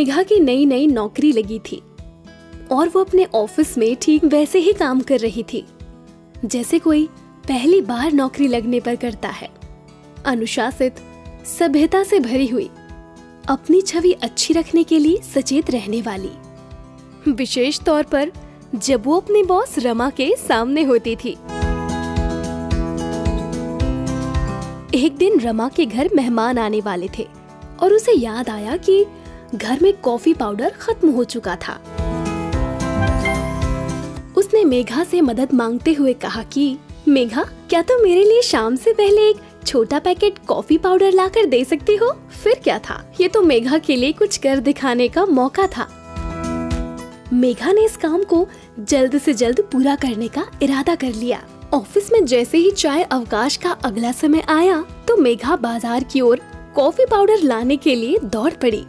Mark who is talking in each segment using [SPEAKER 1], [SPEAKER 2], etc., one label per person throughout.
[SPEAKER 1] मेघा की नई नई नौकरी लगी थी और वो अपने ऑफिस में ठीक वैसे ही काम कर रही थी जैसे कोई पहली बार नौकरी लगने पर करता है। अनुशासित, सभ्यता से भरी हुई, अपनी छवि अच्छी रखने के लिए सचेत रहने वाली, विशेष तौर पर जब वो अपने बॉस रमा के सामने होती थी। एक दिन रमा के घर मेहमान आने वाले थे और उसे याद आया कि घर में कॉफी पाउडर खत्म हो चुका था। उसने मेघा से मदद मांगते हुए कहा कि मेघा, क्या तुम मेरे लिए शाम से पहले एक छोटा पैकेट कॉफी पाउडर लाकर दे सकती हो? फिर क्या था, ये तो मेघा के लिए कुछ कर दिखाने का मौका था। मेघा ने इस काम को जल्द से जल्द पूरा करने का इरादा कर लिया। ऑफिस में जैसे ही चाय अवकाश का अगला समय आया तो मेघा बाजार की ओर कॉफी पाउडर लाने के लिए दौड़ पड़ी।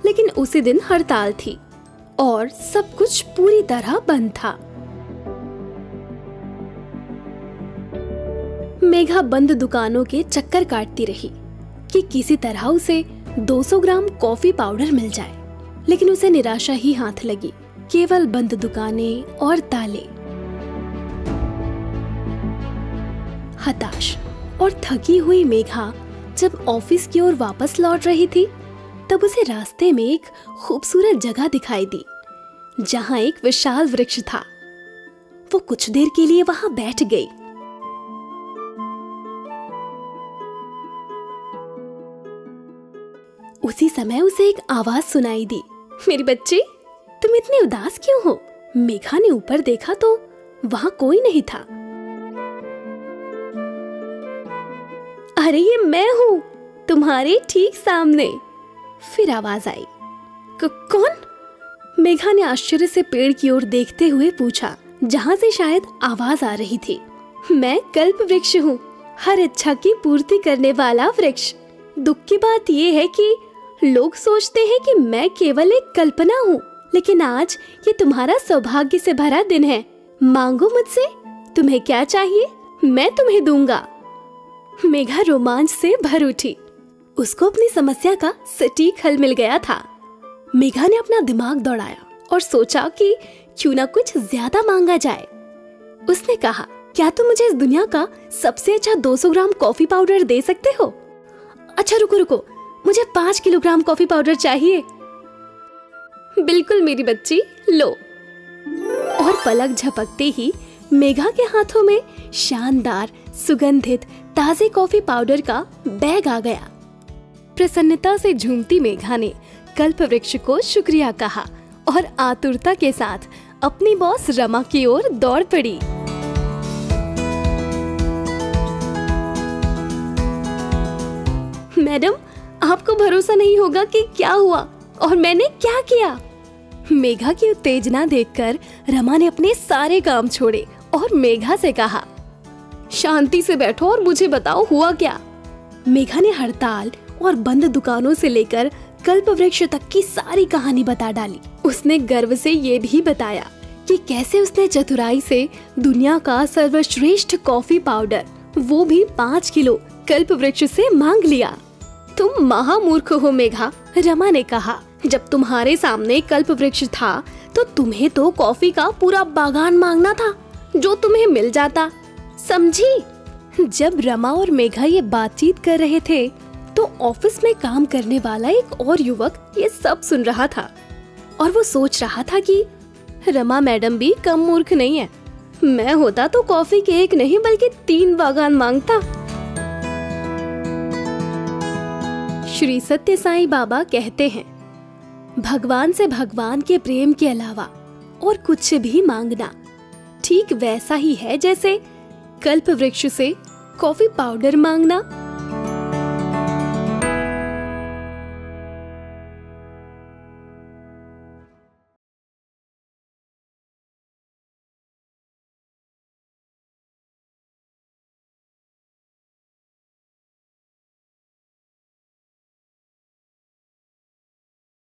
[SPEAKER 1] लेकिन उसी दिन हड़ताल थी और सब कुछ पूरी तरह बंद था। मेघा बंद दुकानों के चक्कर काटती रही कि किसी तरह उसे 200 ग्राम कॉफी पाउडर मिल जाए, लेकिन उसे निराशा ही हाथ लगी। केवल बंद दुकानें और ताले। हताश और थकी हुई मेघा जब ऑफिस की ओर वापस लौट रही थी तब उसे रास्ते में एक खूबसूरत जगह दिखाई दी जहां एक विशाल वृक्ष था। वो कुछ देर के लिए वहां बैठ गई। उसी समय उसे एक आवाज सुनाई दी, मेरी बच्ची, तुम इतनी उदास क्यों हो? मेघा ने ऊपर देखा तो वहां कोई नहीं था। अरे ये मैं हूँ, तुम्हारे ठीक सामने। फिर आवाज आई, कौन? मेघा ने आश्चर्य से पेड़ की ओर देखते हुए पूछा, जहाँ से शायद आवाज आ रही थी। मैं कल्प वृक्ष हूँ, हर इच्छा की पूर्ति करने वाला वृक्ष। दुख की बात ये है कि लोग सोचते हैं कि मैं केवल एक कल्पना हूँ, लेकिन आज ये तुम्हारा सौभाग्य से भरा दिन है। मांगो मुझसे, तुम्हें क्या चाहिए, मैं तुम्हें दूंगा। मेघा रोमांच से भर उठी। उसको अपनी समस्या का सटीक हल मिल गया था। मेघा ने अपना दिमाग दौड़ाया और सोचा कि क्यों ना कुछ ज्यादा मांगा जाए। उसने कहा, क्या तुम मुझे इस दुनिया का सबसे अच्छा 200 ग्राम कॉफी पाउडर दे सकते हो? अच्छा रुको, मुझे 5 किलोग्राम कॉफी पाउडर चाहिए। बिल्कुल मेरी बच्ची, लो। और पलक झपकते ही मेघा के हाथों में शानदार सुगंधित ताजे कॉफी पाउडर का बैग आ गया। प्रसन्नता से झूमती मेघा ने कल्प वृक्ष को शुक्रिया कहा और आतुरता के साथ अपनी बॉस रमा की ओर दौड़ पड़ी। मैडम, आपको भरोसा नहीं होगा कि क्या हुआ और मैंने क्या किया। मेघा की उत्तेजना देखकर रमा ने अपने सारे काम छोड़े और मेघा से कहा, शांति से बैठो और मुझे बताओ हुआ क्या। मेघा ने हड़ताल और बंद दुकानों से लेकर कल्प वृक्ष तक की सारी कहानी बता डाली। उसने गर्व से ये भी बताया कि कैसे उसने चतुराई से दुनिया का सर्वश्रेष्ठ कॉफी पाउडर, वो भी 5 किलो कल्प वृक्ष से मांग लिया। तुम महामूर्ख हो मेघा, रमा ने कहा। जब तुम्हारे सामने कल्प वृक्ष था तो तुम्हें तो कॉफी का पूरा बागान मांगना था, जो तुम्हें मिल जाता, समझी? जब रमा और मेघा ये बातचीत कर रहे थे तो ऑफिस में काम करने वाला एक और युवक ये सब सुन रहा था और वो सोच रहा था कि रमा मैडम भी कम मूर्ख नहीं है। मैं होता तो कॉफी के एक नहीं बल्कि 3 बागान मांगता। श्री सत्य साईं बाबा कहते हैं, भगवान से भगवान के प्रेम के अलावा और कुछ भी मांगना ठीक वैसा ही है जैसे कल्प वृक्ष से कॉफी पाउडर मांगना।